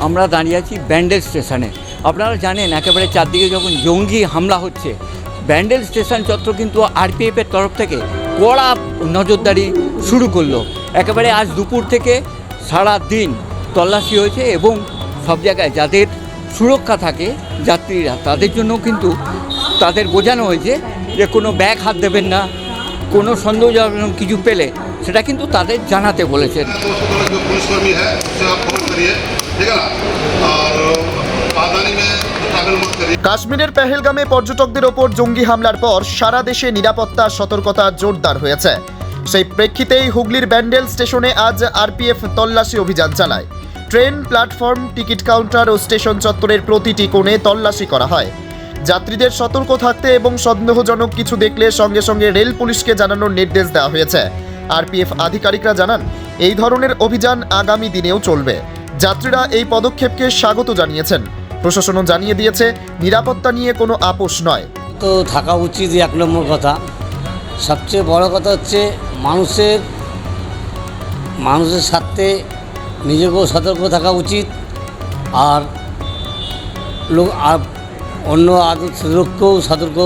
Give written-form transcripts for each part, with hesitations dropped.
আমরা দাঁড়িয়ে আছি ব্যান্ডেল স্টেশনে। আপনারা জানেন একেবারে চারদিকে যখন জঙ্গি হামলা হচ্ছে, ব্যান্ডেল স্টেশন চত্বর কিন্তু আরপিএফের তরফ থেকে কড়া নজরদারি শুরু করলো। একেবারে আজ দুপুর থেকে সারা দিন তল্লাশি হয়েছে এবং সব জায়গায় যাদের সুরক্ষা থাকে যাত্রীরা, তাদের জন্য কিন্তু তাদের বোঝানো হয়েছে যে কোনো ব্যাগ হাত দেবেন না, কোনো সন্দেহজনক কিছু পেলে সেটা কিন্তু তাদের জানাতে বলেছেন। কাশ্মীরের পেহেলগামে পর্যটকদের ওপর জঙ্গি হামলার পর সারা দেশে নিরাপত্তা সতর্কতা জোরদার হয়েছে। সেই প্রেক্ষিতেই হুগলির ব্যান্ডেল স্টেশনে আজ আরপিএফ তল্লাশি অভিযান চালায়। ট্রেন, প্ল্যাটফর্ম, টিকিট কাউন্টার ও স্টেশন চত্বরের প্রতিটি কোণে তল্লাশি করা হয়। যাত্রীদের সতর্ক থাকতে এবং সন্দেহজনক কিছু দেখলে সঙ্গে সঙ্গে রেল পুলিশকে জানানোর নির্দেশ দেওয়া হয়েছে। আরপিএফ আধিকারিকরা জানান, এই ধরনের অভিযান আগামী দিনেও চলবে। যাত্রীরা এই পদক্ষেপকে স্বাগত জানিয়েছেন। প্রশাসনও জানিয়ে দিয়েছে, নিরাপত্তা নিয়ে কোনো আপোষ নয়। তো থাকা উচিত এক নম্বর কথা। সবচেয়ে বড় কথা হচ্ছে মানুষের সাথে নিজেকেও সতর্ক থাকা উচিত, আর অন্য লোককেও সতর্ক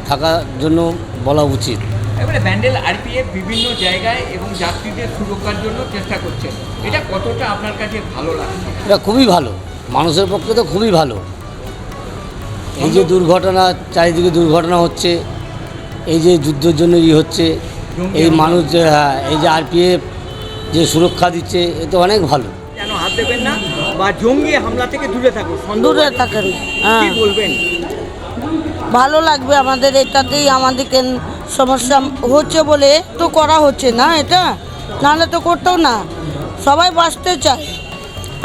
থাকার জন্য বলা উচিত। এবারে ব্যান্ডেল আরপিএফ বিভিন্ন জায়গায় এবং যাত্রীদের সুরক্ষার জন্য চেষ্টা করছে, এটা কতটা আপনার কাছে ভালো লাগছে? এটা খুবই ভালো, মানুষের পক্ষে তো খুবই ভালো। এই যে দুর্ঘটনা, চারিদিকে দুর্ঘটনা হচ্ছে, এই যে যুদ্ধের জন্য হচ্ছে, এই মানুষ যে এই যে আরপিএফ যে সুরক্ষা দিচ্ছে, এ তো অনেক ভালো। যেন হাত দেবেন না বা জঙ্গি হামলা থেকে দূরে থাকুন, দূরে থাকেন। কি বলবেন? ভালো লাগবে আমাদের, এটাতেই আমাদেরকে সমস্যা হচ্ছে বলে তো করা হচ্ছে না, এটা নাহলে তো করতেও না। সবাই বাঁচতে চায়,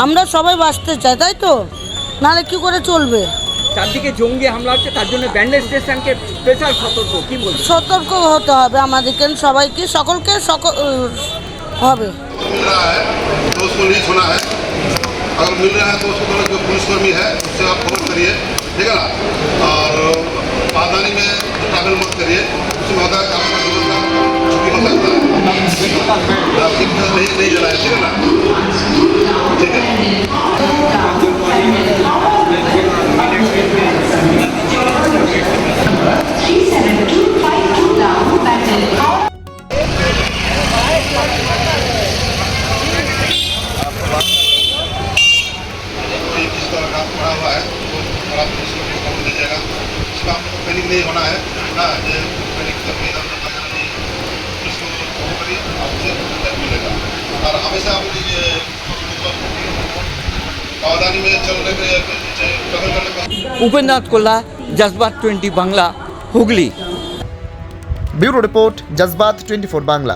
আমরা সবাই বাঁচতে চাই, তাই তো, নাহলে কি করে চলবে? চারদিকে জঙ্গি হামলা হচ্ছে, তার জন্য ব্যান্ডেল স্টেশনকে স্পেশাল সতর্ক, কি বলবেন? সতর্ক হতে হবে আমাদেরকে, সবাইকে, সকলকে হবে। मिल रहा है तो उसको नहीं छोड़ा है। अगर मिल रहा है तो उसको जो पुलिसकर्मी है उससे आप खबर करिए, ठीक है ना। और सावधानी में ट्रैवल मत करिए, उसमें होता है कि आपका जीवन का छुट्टी हो सकता है। नहीं जलाए, ठीक है ना, ठीक है। पड़ा हुआ है तो थोड़ा पुलिस को खबर दीजिएगा। इसका आपको पैनिक नहीं होना है ना, ये पैनिक करके इधर उधर भागना नहीं है। पुलिस को खबर करिए, आपसे हेल्प मिलेगा। और हमेशा अपनी ये सावधानी में चलने के ट्रैवल करने का। উপেন্দ্রনাথ কোল্লা, জজবাত 20 বাংলা, হুগলি। Bureau report, জজবাত 24 Bangla.